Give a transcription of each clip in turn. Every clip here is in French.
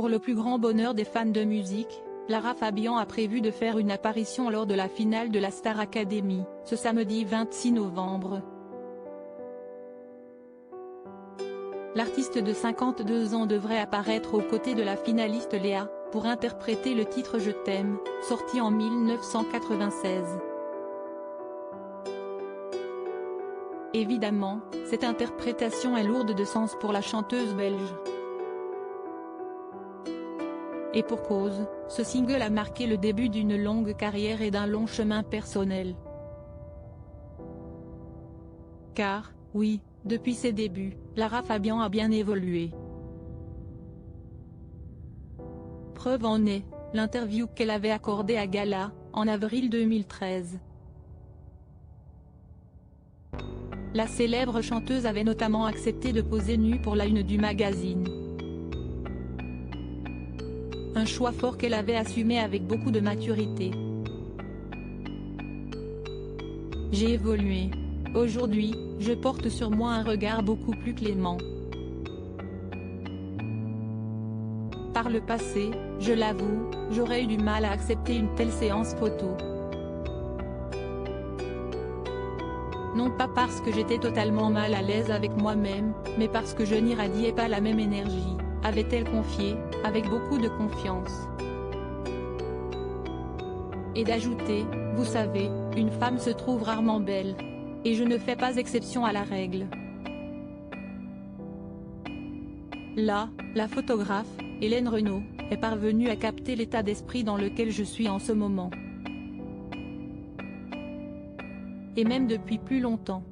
Pour le plus grand bonheur des fans de musique, Lara Fabian a prévu de faire une apparition lors de la finale de la Star Academy, ce samedi 26 novembre. L'artiste de 52 ans devrait apparaître aux côtés de la finaliste Léa, pour interpréter le titre Je t'aime, sorti en 1996. Évidemment, cette interprétation est lourde de sens pour la chanteuse belge. Et pour cause, ce single a marqué le début d'une longue carrière et d'un long chemin personnel. Car, oui, depuis ses débuts, Lara Fabian a bien évolué. Preuve en est, l'interview qu'elle avait accordée à Gala, en avril 2013. La célèbre chanteuse avait notamment accepté de poser nue pour la une du magazine. Un choix fort qu'elle avait assumé avec beaucoup de maturité. J'ai évolué. Aujourd'hui, je porte sur moi un regard beaucoup plus clément. Par le passé, je l'avoue, j'aurais eu du mal à accepter une telle séance photo. Non pas parce que j'étais totalement mal à l'aise avec moi-même, mais parce que je n'irradiais pas la même énergie, avait-elle confié, avec beaucoup de confiance. Et d'ajouter, vous savez, une femme se trouve rarement belle. Et je ne fais pas exception à la règle. Là, la photographe, Hélène Renaud, est parvenue à capter l'état d'esprit dans lequel je suis en ce moment. Et même depuis plus longtemps.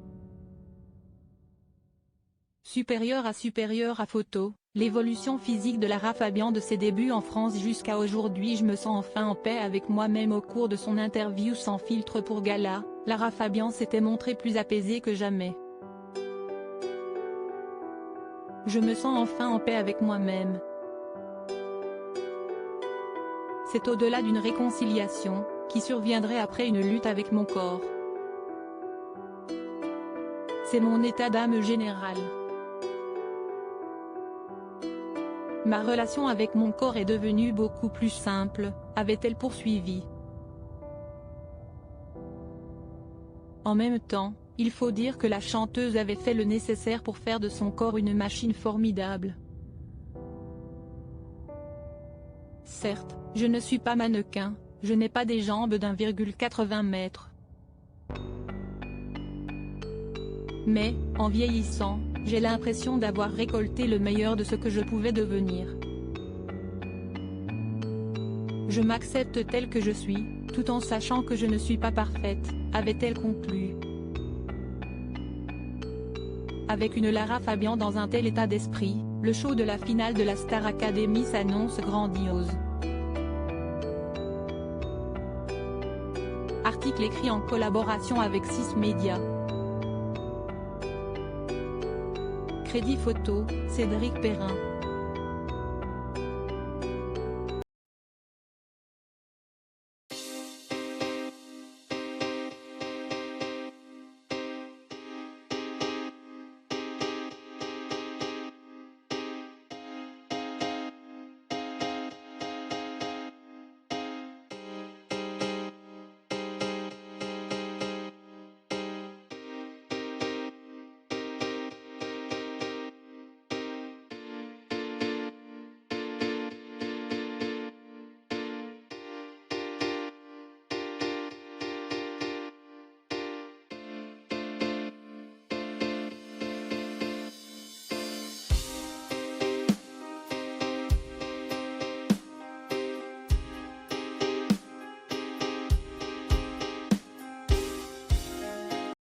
Supérieure à photo, l'évolution physique de Lara Fabian de ses débuts en France jusqu'à aujourd'hui. Je me sens enfin en paix avec moi-même. Au cours de son interview sans filtre pour Gala, Lara Fabian s'était montrée plus apaisée que jamais. Je me sens enfin en paix avec moi-même. C'est au-delà d'une réconciliation, qui surviendrait après une lutte avec mon corps. C'est mon état d'âme général. Ma relation avec mon corps est devenue beaucoup plus simple, avait-elle poursuivi. En même temps, il faut dire que la chanteuse avait fait le nécessaire pour faire de son corps une machine formidable. Certes, je ne suis pas mannequin, je n'ai pas des jambes d'1,80 m. Mais, en vieillissant, j'ai l'impression d'avoir récolté le meilleur de ce que je pouvais devenir. Je m'accepte telle que je suis, tout en sachant que je ne suis pas parfaite, avait-elle conclu. Avec une Lara Fabian dans un tel état d'esprit, le show de la finale de la Star Academy s'annonce grandiose. Article écrit en collaboration avec 6 Médias. Crédit photo, Cédric Perrin.